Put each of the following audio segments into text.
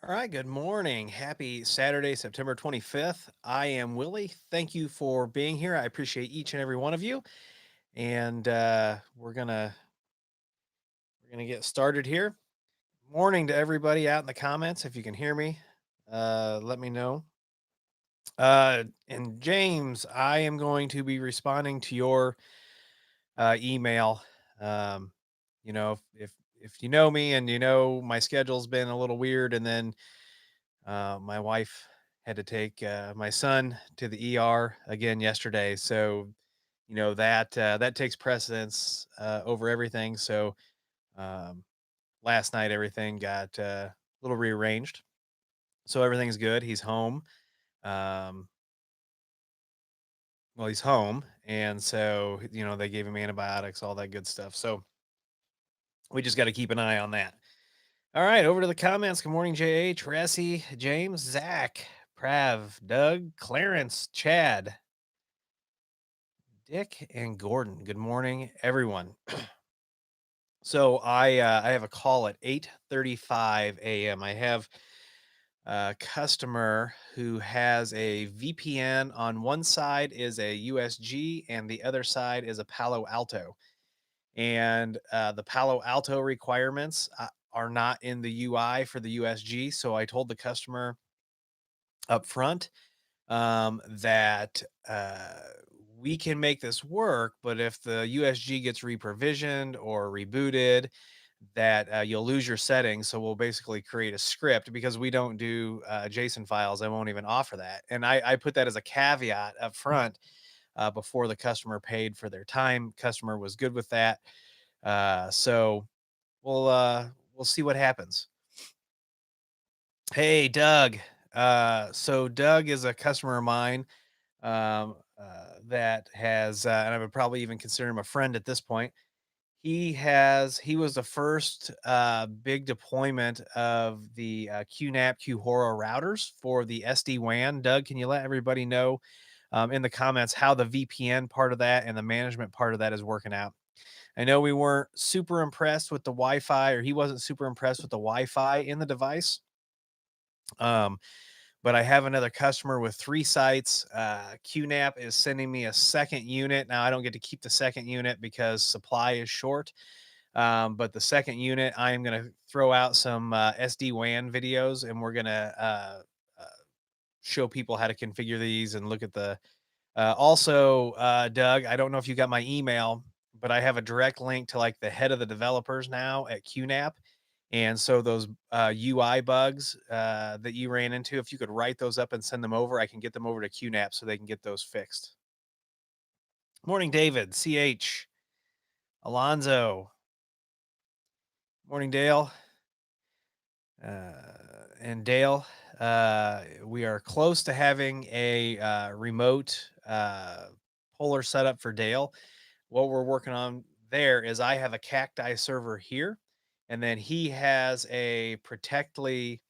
All right, good morning. Happy Saturday, September 25th. I am Willie. Thank you for being here. I appreciate each and every one of you. And we're gonna get started here. Morning to everybody out in the comments. If you can hear me, let me know. And James, I am going to be responding to your email. Um, if you know me and you know my schedule's been a little weird, and then my wife had to take my son to the ER again yesterday, so that takes precedence over everything. So um, last night everything got a little rearranged, so everything's good. He's home. Um, well, he's home, and so they gave him antibiotics, all that good stuff. So we just got to keep an eye on that. All right, over to the comments. Good morning, JH, Ressie, James, Zach, Prav, Doug, Clarence, Chad, Dick, and Gordon. Good morning, everyone. So I have a call at 8:35 a.m. I have a customer who has a VPN. On one side is a USG and the other side is a Palo Alto. And the Palo Alto requirements are not in the UI for the USG. So I told the customer up front that we can make this work, but if the USG gets reprovisioned or rebooted, that you'll lose your settings. So we'll basically create a script because we don't do JSON files. I won't even offer that. And I put that as a caveat up front before the customer paid for their time. Customer was good with that. So we'll see what happens. Hey, Doug. So Doug is a customer of mine that has, and I would probably even consider him a friend at this point. He was the first big deployment of the QNAP QHORA routers for the SD WAN. Doug, can you let everybody know in the comments how the VPN part of that and the management part of that is working out? I know we weren't super impressed with the Wi-Fi, or he wasn't super impressed with the Wi-Fi in the device. Um, but I have another customer with 3 sites. QNAP is sending me a second unit. Now I don't get to keep the second unit because supply is short. But the second unit, I am going to throw out some SD-WAN videos, and we're going to show people how to configure these and look at the. Doug, I don't know if you got my email, but I have a direct link to like the head of the developers now at QNAP. And so those UI bugs that you ran into, if you could write those up and send them over, I can get them over to QNAP so they can get those fixed. Morning, David, CH, Alonzo. Morning, Dale. And Dale, we are close to having a remote polar setup for Dale. What we're working on there is I have a Cacti server here, and then he has a Protectly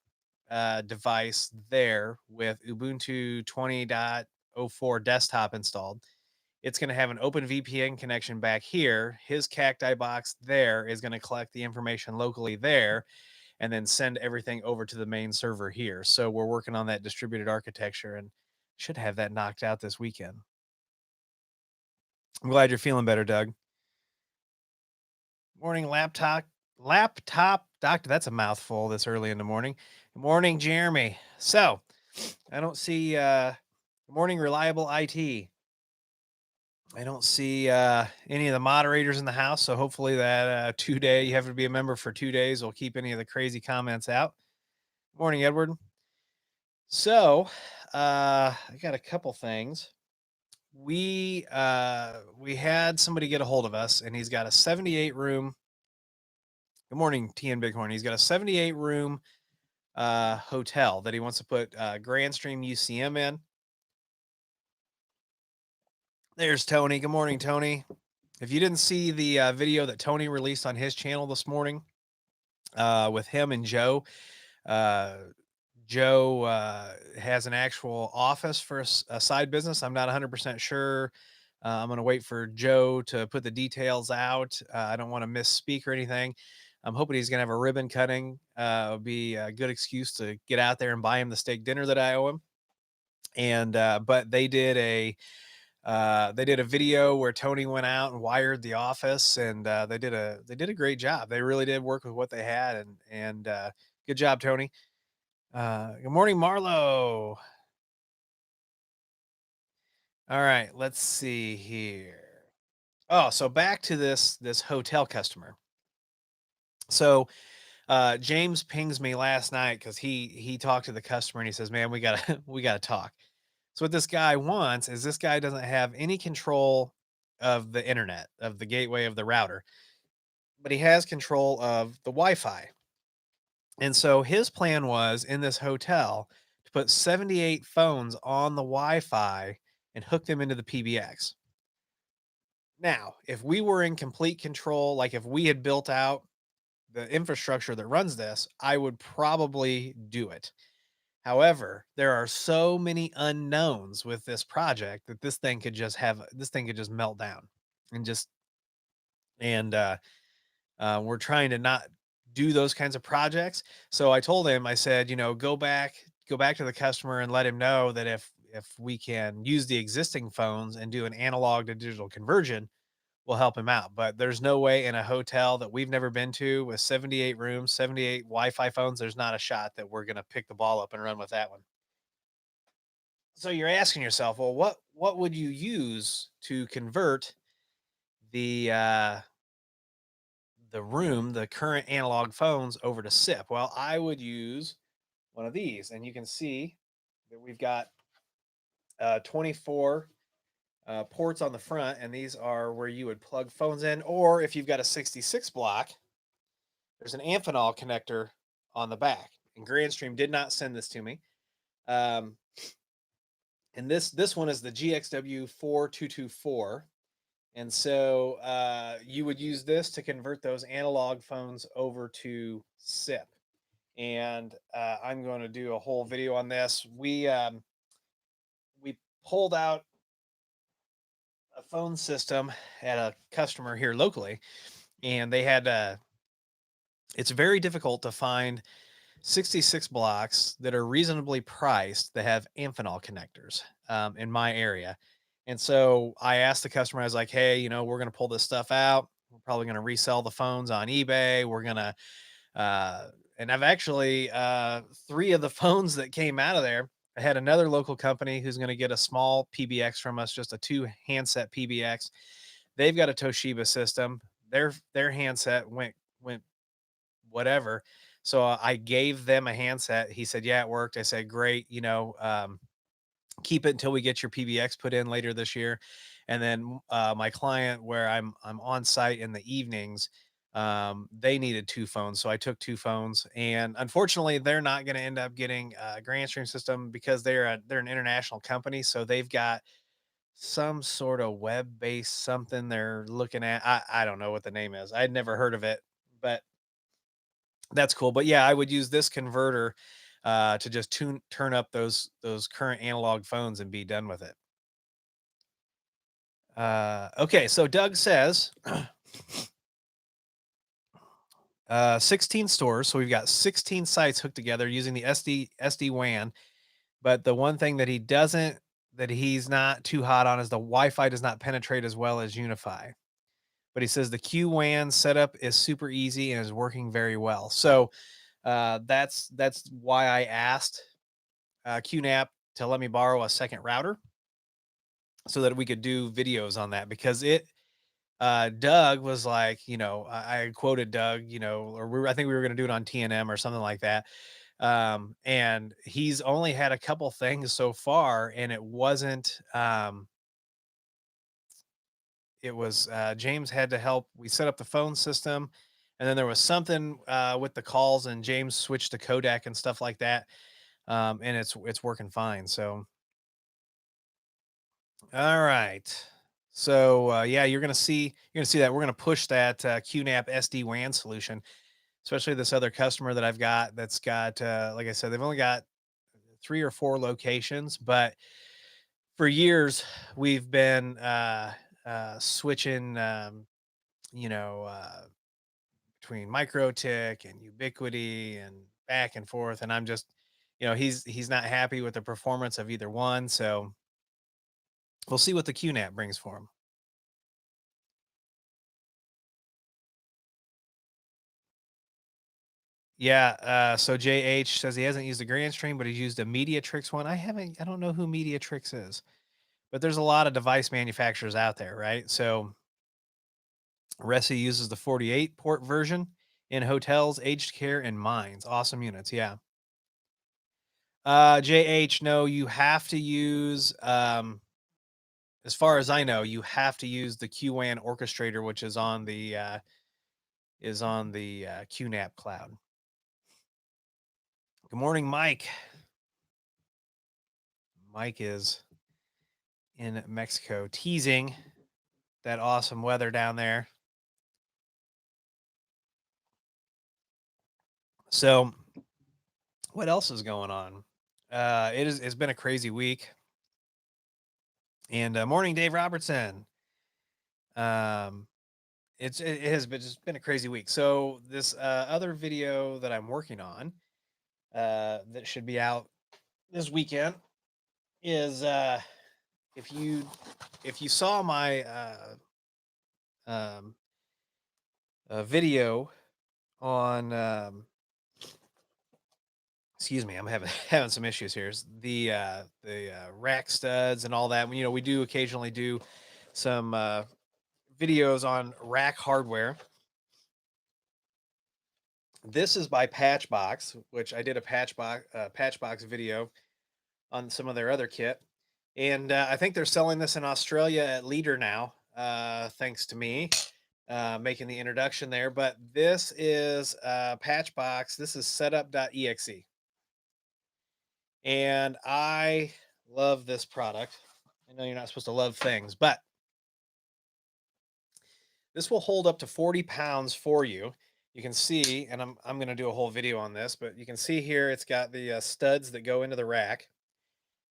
device there with Ubuntu 20.04 desktop installed. It's going to have an open VPN connection back here. His Cacti box there is going to collect the information locally there and then send everything over to the main server here. So we're working on that distributed architecture and should have that knocked out this weekend. I'm glad you're feeling better, Doug. Morning, laptop doctor. That's a mouthful this early in the morning. Good morning, Jeremy. So I don't see good morning, reliable IT. I don't see any of the moderators in the house. So hopefully that 2 day, you have to be a member for 2 days, will keep any of the crazy comments out. Morning, Edward. So I got a couple things. We had somebody get a hold of us, and he's got a 78 room. Good morning, TN Bighorn. He's got a 78 room hotel that he wants to put Grand Stream UCM in. There's Tony. Good morning, Tony. If you didn't see the video that Tony released on his channel this morning with him and Joe, uh, Joe has an actual office for a side business. I'm not 100% sure. I'm going to wait for Joe to put the details out. I don't want to misspeak or anything. I'm hoping he's gonna have a ribbon cutting. It'll be a good excuse to get out there and buy him the steak dinner that I owe him. And but they did a video where Tony went out and wired the office, and they did a great job. They really did work with what they had, and good job, Tony. Good morning, Marlo. All right, let's see here. Oh, so back to this hotel customer. So James pings me last night because he talked to the customer and he says, "Man, we gotta we gotta talk." So what this guy wants is this guy doesn't have any control of the internet, of the gateway of the router, but he has control of the Wi-Fi. And so his plan was in this hotel to put 78 phones on the Wi-Fi and hook them into the PBX. Now, if we were in complete control, like if we had built out the infrastructure that runs this, I would probably do it. However, there are so many unknowns with this project that this thing could just melt down and just and we're trying to not do those kinds of projects. So I told him, I said, go back to the customer and let him know that if we can use the existing phones and do an analog to digital conversion, we'll help him out. But there's no way in a hotel that we've never been to with 78 rooms, 78 Wi-Fi phones, there's not a shot that we're gonna pick the ball up and run with that one. So you're asking yourself, well, what would you use to convert the the current analog phones over to SIP? Well, I would use one of these, and you can see that we've got 24 ports on the front, and these are where you would plug phones in. Or if you've got a 66 block, there's an Amphenol connector on the back. And Grandstream did not send this to me. Um, and this one is the GXW 4224. And so you would use this to convert those analog phones over to SIP. And I'm going to do a whole video on this. We pulled out a phone system at a customer here locally, and they had it's very difficult to find 66 blocks that are reasonably priced that have Amphenol connectors in my area. And so I asked the customer, I was like, hey, we're going to pull this stuff out. We're probably going to resell the phones on eBay. We're going to, and I've actually, three of the phones that came out of there, I had another local company who's going to get a small PBX from us, just a two handset PBX. They've got a Toshiba system. Their handset went whatever. So I gave them a handset. He said, "Yeah, it worked." I said, "Great. Keep it until we get your PBX put in later this year." And then my client, where I'm on site in the evenings, they needed two phones, so I took two phones. And unfortunately, they're not going to end up getting a Grandstream system because they're an international company, so they've got some sort of web based something they're looking at. I don't know what the name is. I'd never heard of it, but that's cool. But yeah, I would use this converter to just turn up those current analog phones and be done with it. Okay, so Doug says 16 stores. So we've got 16 sites hooked together using the SD WAN. But the one thing that he's not too hot on is the Wi-Fi does not penetrate as well as Unify. But he says the QWAN setup is super easy and is working very well. So that's why I asked QNAP to let me borrow a second router so that we could do videos on that because Doug was like, I quoted Doug, or I think we were going to do it on TNM or something like that. And he's only had a couple things so far, and it was James had to help. We set up the phone system, and then there was something with the calls, and James switched to Kodak and stuff like that. And it's working fine. So, all right. So yeah, you're gonna see that we're gonna push that QNAP SD WAN solution, especially this other customer that I've got that's got like I said, they've only got three or four locations, but for years we've been switching, you know, uh, between MikroTik and Ubiquiti and back and forth, and I'm just, he's not happy with the performance of either one, so we'll see what the QNAP brings for him. Yeah, so JH says he hasn't used the Grand Stream, but he's used a Mediatrix one. I don't know who Mediatrix is, but there's a lot of device manufacturers out there, right? So Resi uses the 48 port version in hotels, aged care, and mines. Awesome units, yeah. JH, no, you have to use, as far as I know, you have to use the QWAN orchestrator, which is on the QNAP cloud. Good morning, Mike. Mike is in Mexico teasing that awesome weather down there. So, what else is going on? It's been a crazy week. And morning, Dave Robertson. Um, it has been just been a crazy week. So this other video that I'm working on, that should be out this weekend, is if you saw my um, video on excuse me, I'm having having some issues here. The rack studs and all that. We do occasionally do some videos on rack hardware. This is by Patchbox, which I did a Patchbox video on some of their other kit, and I think they're selling this in Australia at Leader now, thanks to me making the introduction there. But this is Patchbox. This is setup.exe, and I love this product. I know you're not supposed to love things, but this will hold up to 40 pounds for you. You can see, and I'm going to do a whole video on this, but you can see here it's got the studs that go into the rack,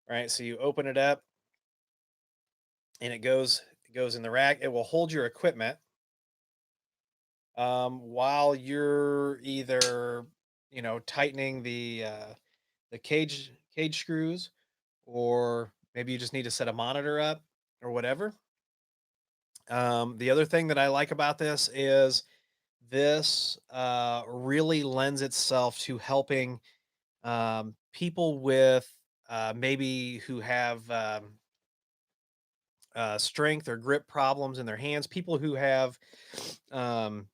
right? So you open it up, and it goes in the rack. It will hold your equipment while you're either tightening the cage screws, or maybe you just need to set a monitor up or whatever. The other thing that I like about this is this really lends itself to helping people with maybe who have strength or grip problems in their hands, people who have um,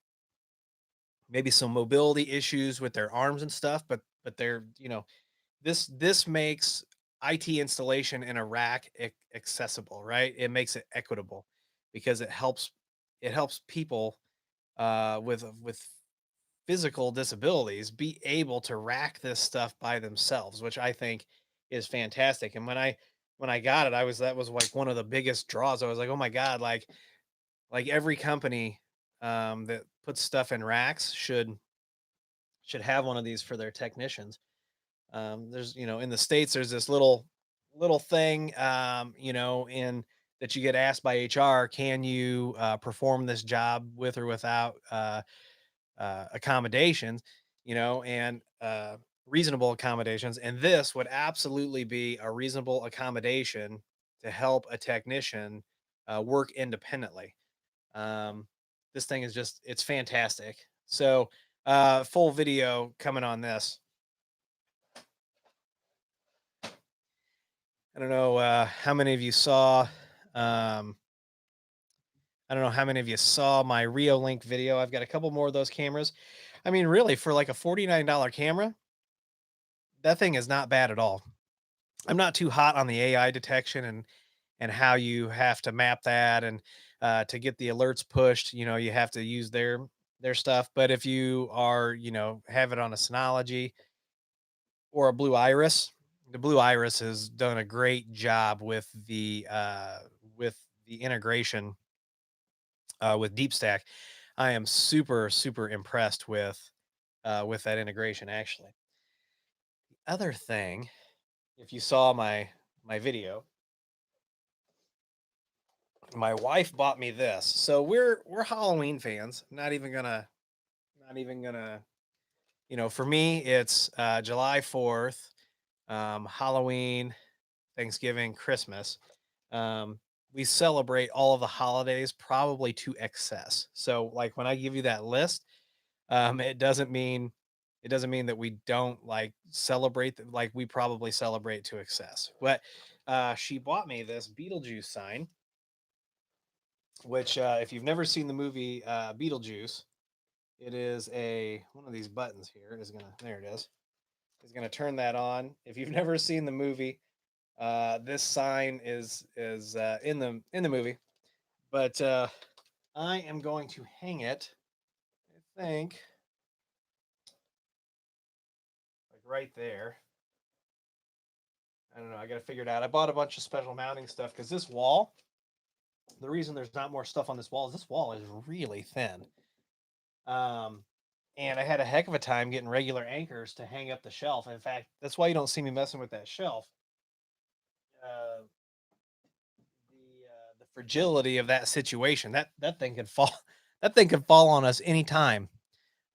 maybe some mobility issues with their arms and stuff, but they're this makes IT installation in a rack accessible, right? It makes it equitable because it helps people with physical disabilities be able to rack this stuff by themselves, which I think is fantastic. And when I got it, that was like one of the biggest draws. I was like, oh my god, like every company that puts stuff in racks should have one of these for their technicians. There's in the states there's this little thing in that you get asked by HR, can you perform this job with or without accommodations, and reasonable accommodations. And this would absolutely be a reasonable accommodation to help a technician work independently. Um, this thing is it's fantastic. So, full video coming on this. I don't know how many of you saw. Um, I don't know how many of you saw my Rio Link video. I've got a couple more of those cameras. I mean, really, for like a $49 camera, that thing is not bad at all. I'm not too hot on the AI detection and how you have to map that, and to get the alerts pushed, you have to use their stuff. But if you are, have it on a Synology or a Blue Iris, the Blue Iris has done a great job with the integration with DeepStack. I am super super impressed with that integration. Actually, the other thing, if you saw my video, my wife bought me this. So we're Halloween fans. Not even not even gonna, for me, it's July 4th, Halloween, Thanksgiving, Christmas. Um, we celebrate all of the holidays probably to excess. So, like when I give you that list, it doesn't mean that we don't like celebrate. Like we probably celebrate to excess. But she bought me this Beetlejuice sign, which if you've never seen the movie Beetlejuice, it is a one of these buttons here is gonna there it is gonna turn that on. If you've never seen the movie, this sign is in the movie, but I am going to hang it. I think like right there. I don't know. I got to figure it out. I bought a bunch of special mounting stuff because this wall. The reason there's not more stuff on this wall is this wall is really thin. Um, and I had a heck of a time getting regular anchors to hang up the shelf. In fact, that's why you don't see me messing with that shelf. Uh, the fragility of that situation. That thing could fall. That thing could fall on us anytime.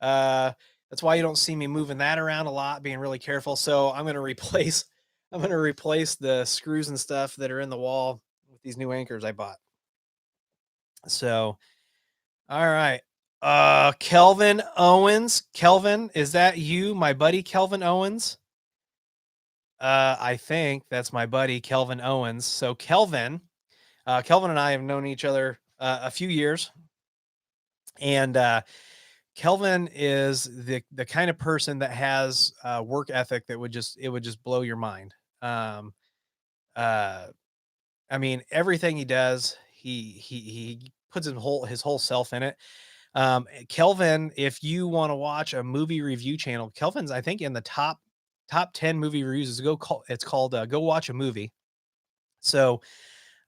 Uh, that's why you don't see me moving that around a lot, being really careful. So I'm going to replace the screws and stuff that are in the wall with these new anchors I bought. So, all right. Kelvin Owens. Kelvin, is that you, my buddy Kelvin Owens? I think that's my buddy Kelvin Owens. So Kelvin and I have known each other a few years, and Kelvin is the kind of person that has work ethic that would just blow your mind. Um, uh, I mean, everything he does, he puts his whole self in it. Kelvin, if you want to watch a movie review channel, Kelvin's I think in the top 10 movie reviews. It's called Go Watch a Movie. So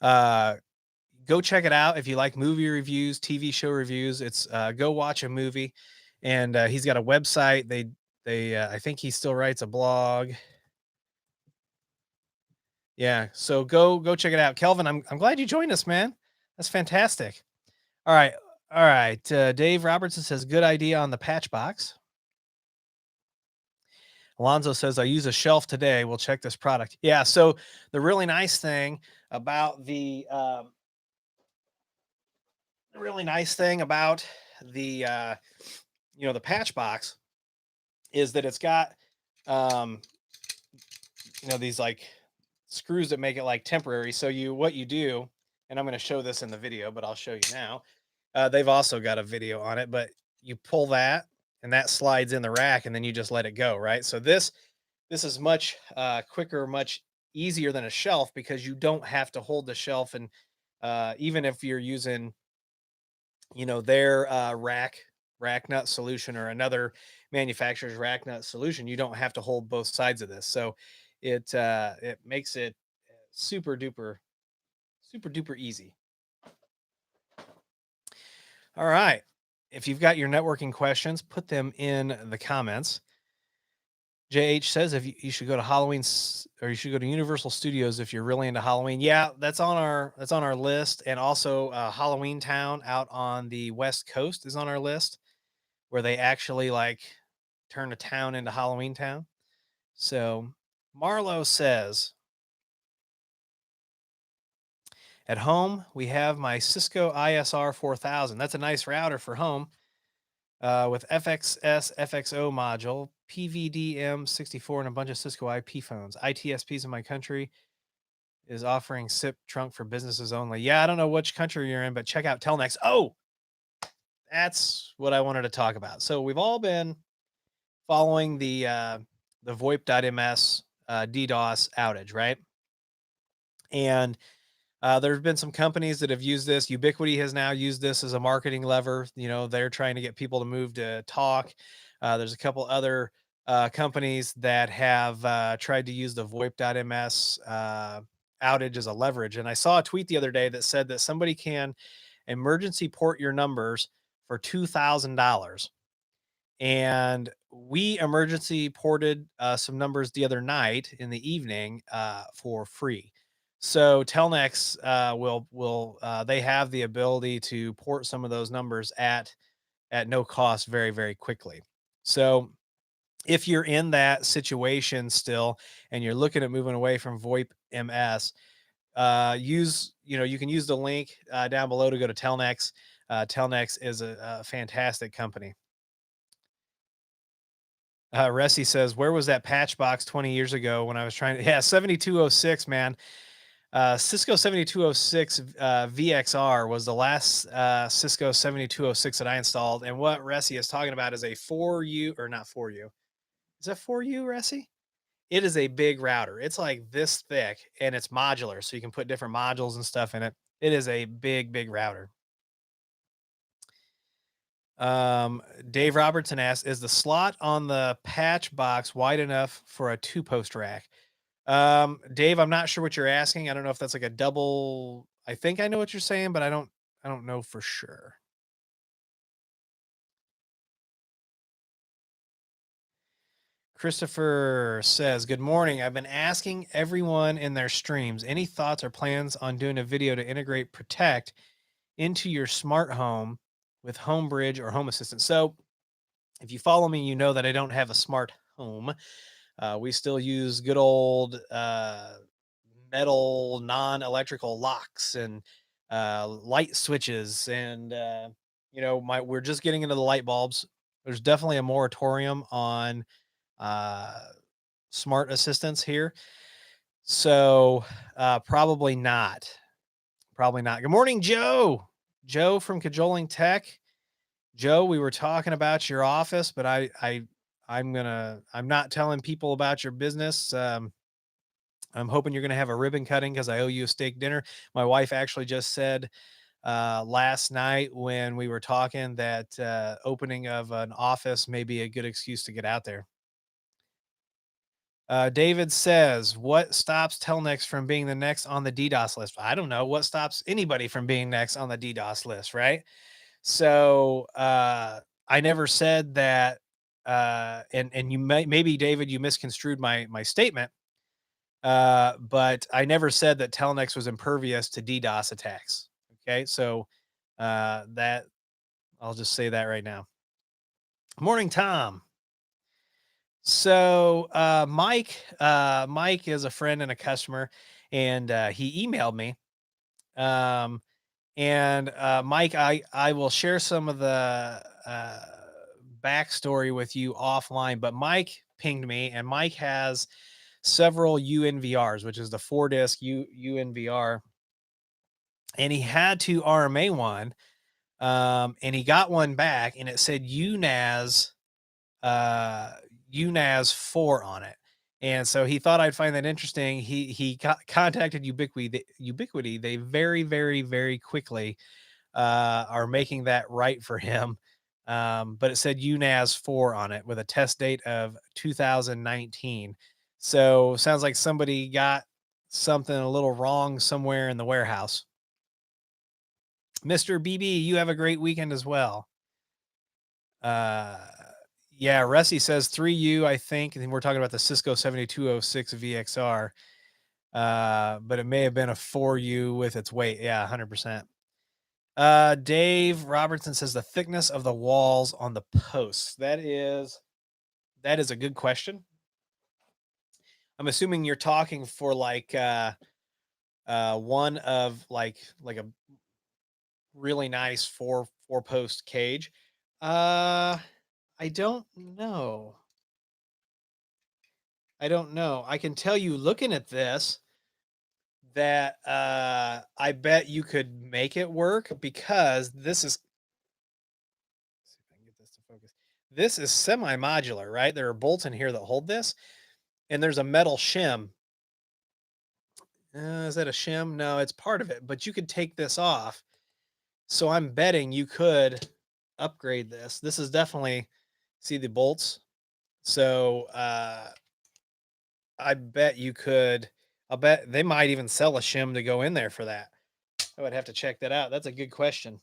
uh, go check it out if you like movie reviews, TV show reviews. It's Go Watch a Movie, and he's got a website. They I think he still writes a blog. Yeah, so go check it out, Kelvin. I'm glad you joined us, man. That's fantastic. All right, all right. Dave Robertson says good idea on the patch box. Alonzo says I use a shelf today. We'll check this product. Yeah. So the really nice thing about the really nice thing about the the patch box is that it's got um these like screws that make it like temporary. So what you do, and I'm going to show this in the video, but I'll show you now. They've also got a video on it, but you pull that and that slides in the rack and then you just let it go, right? So this is much quicker, much easier than a shelf because you don't have to hold the shelf. And even if you're using their rack nut solution or another manufacturer's rack nut solution, you don't have to hold both sides of this. So it makes it super duper super duper easy. All right, if you've got your networking questions, put them in the comments. JH says if you should go to or you should go to Universal Studios if you're really into Halloween. Yeah, that's on our list, and also Halloween Town out on the West Coast is on our list, where they actually like turn a town into Halloween Town. So Marlo says, at home we have my Cisco ISR 4000. That's a nice router for home. With FXS FXO module, PVDM64, and a bunch of Cisco IP phones. ITSPs in my country is offering SIP trunk for businesses only. Yeah, I don't know which country you're in, but check out Telnex. Oh, that's what I wanted to talk about. So we've all been following the VoIP.ms DDoS outage, right? And there have been some companies that have used this. Ubiquity has now used this as a marketing lever. They're trying to get people to move to talk. There's a couple other companies that have tried to use the VoIP.ms outage as a leverage. And I saw a tweet the other day that said that somebody can emergency port your numbers for $2,000. And we emergency ported some numbers the other night in the evening for free. So Telnex will they have the ability to port some of those numbers at at no cost very, very quickly. So if you're in that situation still and you're looking at moving away from VoIP MS, you can use the link down below to go to Telnex. Telnex is a fantastic company. Ressi says, "Where was that patch box 20 years ago when I was trying to?" Yeah, 7206, man. Cisco 7206 VXR was the last Cisco 7206 that I installed. And what Ressi is talking about is a 4U, or not 4U. Is that 4U, Ressi? It is a big router. It's like this thick and it's modular. So you can put different modules and stuff in it. It is a big, big router. Dave Robertson asks, is the slot on the patch box wide enough for a 2-post rack? Dave, I'm not sure what you're asking. I don't know if that's like a double. I think I know what you're saying, but I don't know for sure. Christopher says, "Good morning. I've been asking everyone in their streams any thoughts or plans on doing a video to integrate Protect into your smart home with Homebridge or Home Assistant." So, if you follow me, you know that I don't have a smart home. We still use good old metal, non-electrical locks and light switches, and we're just getting into the light bulbs. There's definitely a moratorium on uh, smart assistants here, so probably not. Probably not. Good morning, Joe. Joe from Cajoling Tech. Joe, we were talking about your office, but I'm not telling people about your business. I'm hoping you're going to have a ribbon cutting because I owe you a steak dinner. My wife actually just said last night when we were talking that opening of an office may be a good excuse to get out there. David says, "What stops Telnex from being the next on the DDoS list?" I don't know. What stops anybody from being next on the DDoS list, right? So I never said that. And maybe David, you misconstrued my statement. But I never said that Telnex was impervious to DDoS attacks. Okay, so that I'll just say that right now. Morning, Tom. So Mike is a friend and a customer, and he emailed me. Um, and Mike, I will share some of the backstory with you offline. But Mike pinged me, and Mike has several UNVRs, which is the 4-disc UNVR, and he had to RMA one, and he got one back, and it said uh, UNAS 4 on it. And so he thought I'd find that interesting. He contacted Ubiquity. They very, very, very quickly are making that right for him. But it said UNAS 4 on it with a test date of 2019. So sounds like somebody got something a little wrong somewhere in the warehouse. Mr. BB, you have a great weekend as well. Uh, yeah, Ressi says 3U, I think. And we're talking about the Cisco 7206 VXR. But it may have been a 4U with its weight. Yeah, 100%. Dave Robertson says the thickness of the walls on the posts. That is a good question. I'm assuming you're talking for like one of like a really nice four post cage. I don't know. I don't know. I can tell you looking at this that I bet you could make it work because this is, see if I can get this to focus. This is semi-modular, right? There are bolts in here that hold this, and there's a metal shim. Is that a shim? No, it's part of it, but you could take this off. So I'm betting you could upgrade this. This is definitely, see the bolts. So I bet you could. I'll bet they might even sell a shim to go in there for that. I would have to check that out. That's a good question.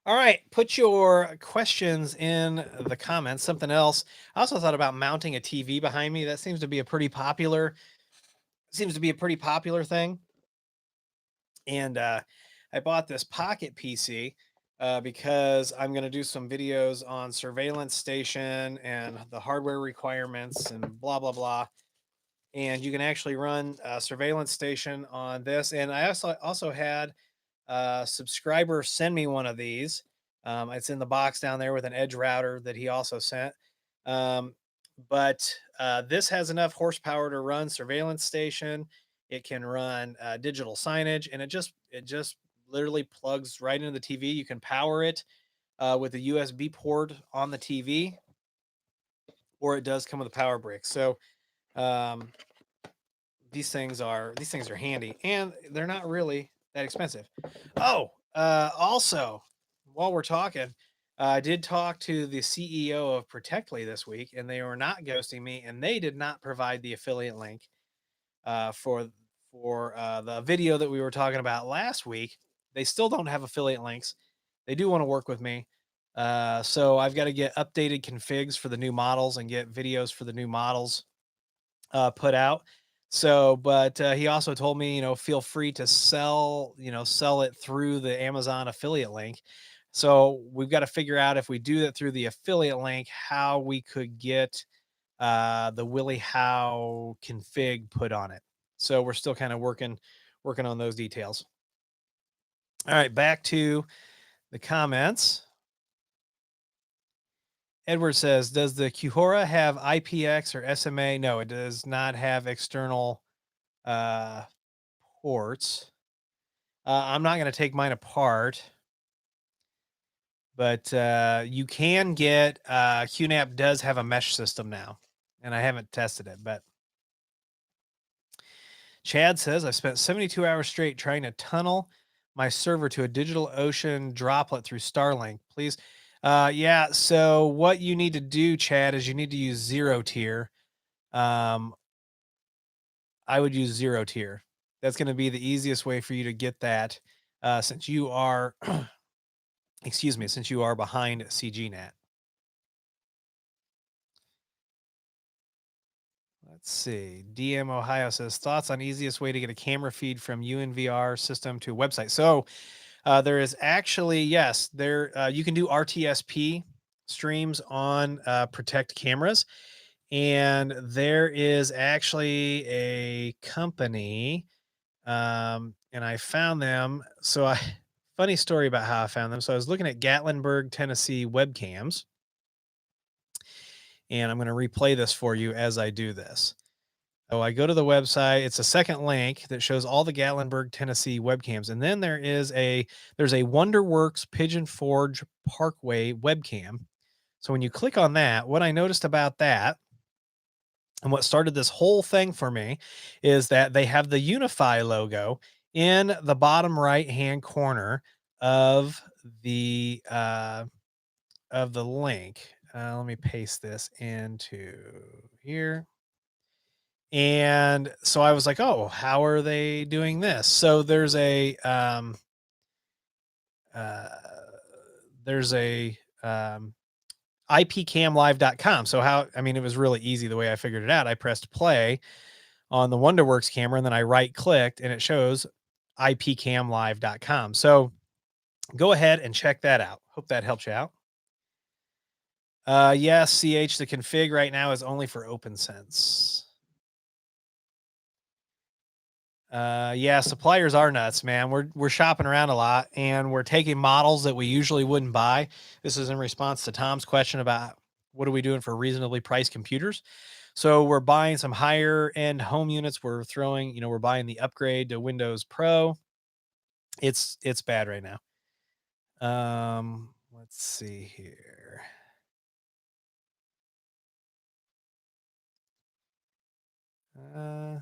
All right, put your questions in the comments. Something else. I also thought about mounting a TV behind me. That seems to be a pretty popular thing. And I bought this Pocket PC because I'm going to do some videos on surveillance station and the hardware requirements and blah blah blah. And you can actually run surveillance station on this. And I also had a subscriber send me one of these. It's in the box down there with an Edge router that he also sent. Um, but this has enough horsepower to run surveillance station. It can run digital signage, and it just literally plugs right into the TV. You can power it with a USB port on the TV, or it does come with a power brick. So um, these things are handy, and they're not really that expensive. Oh, also, while we're talking, I did talk to the CEO of Protectly this week, and they were not ghosting me, and they did not provide the affiliate link for the video that we were talking about last week. They still don't have affiliate links. They do want to work with me. So I've got to get updated configs for the new models and get videos for the new models put out. So, but he also told me, feel free to sell it through the Amazon affiliate link. So we've got to figure out if we do that through the affiliate link, how we could get the Willie Howe config put on it. So we're still kind of working on those details. All right, back to the comments. Edward says, "Does the Quhora have IPX or SMA?" No, it does not have external uh, ports. I'm not going to take mine apart, but you can get QNAP does have a mesh system now, and I haven't tested it. But Chad says, "I spent 72 hours straight trying to tunnel my server to a DigitalOcean droplet through Starlink. Please." Yeah. So what you need to do, Chad, is you need to use zero tier. Um, I would use zero tier. That's going to be the easiest way for you to get that, since you are, excuse me, since you are behind CGNet. Let's see. DM Ohio says, thoughts on easiest way to get a camera feed from UNVR system to a website. So there is actually, yes, there you can do RTSP streams on Protect cameras, and there is actually a company, and I found them. So I funny story about how I found them. So I was looking at Gatlinburg, Tennessee webcams, and I'm going to replay this for you as I do this. So I go to the website. It's a second link that shows all the Gatlinburg, Tennessee webcams, and then there's a WonderWorks Pigeon Forge Parkway webcam. So when you click on that, what I noticed about that, and what started this whole thing for me, is that they have the Unify logo in the bottom right hand corner of the uh, of the link. Let me paste this into here. And so I was like, "Oh, how are they doing this?" So uh, there's a ipcamlive.com. So it was really easy the way I figured it out. I pressed play on the WonderWorks camera and then I right clicked and it shows ipcamlive.com. So go ahead and check that out. Hope that helps you out. Yes, CH, the config right now is only for OpenSense. Yeah, suppliers are nuts, man. We're shopping around a lot and we're taking models that we usually wouldn't buy. This is in response to Tom's question about what are we doing for reasonably priced computers. So we're buying some higher end home units. We're buying the upgrade to Windows Pro. It's bad right now. Let's see here. Uh,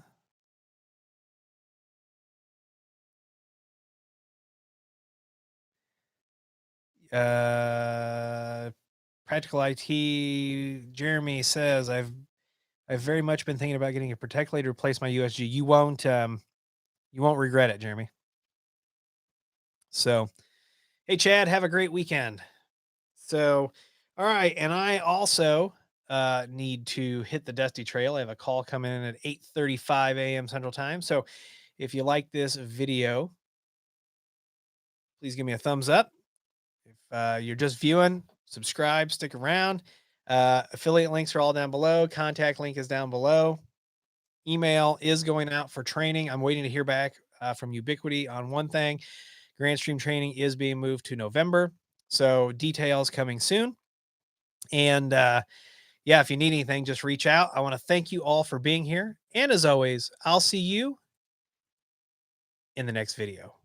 uh, Practical IT Jeremy says I've very much been thinking about getting a Protect Lite to replace my USG. You won't regret it, Jeremy. So, hey Chad, have a great weekend. So, all right, and I also need to hit the dusty trail. I have a call coming in at 8:35 a.m. Central Time. So, if you like this video, please give me a thumbs up. If you're just viewing, subscribe, stick around. Affiliate links are all down below. Contact link is down below. Email is going out for training. I'm waiting to hear back from Ubiquiti on one thing. Grandstream training is being moved to November. So details coming soon. And yeah, if you need anything, just reach out. I want to thank you all for being here. And as always, I'll see you in the next video.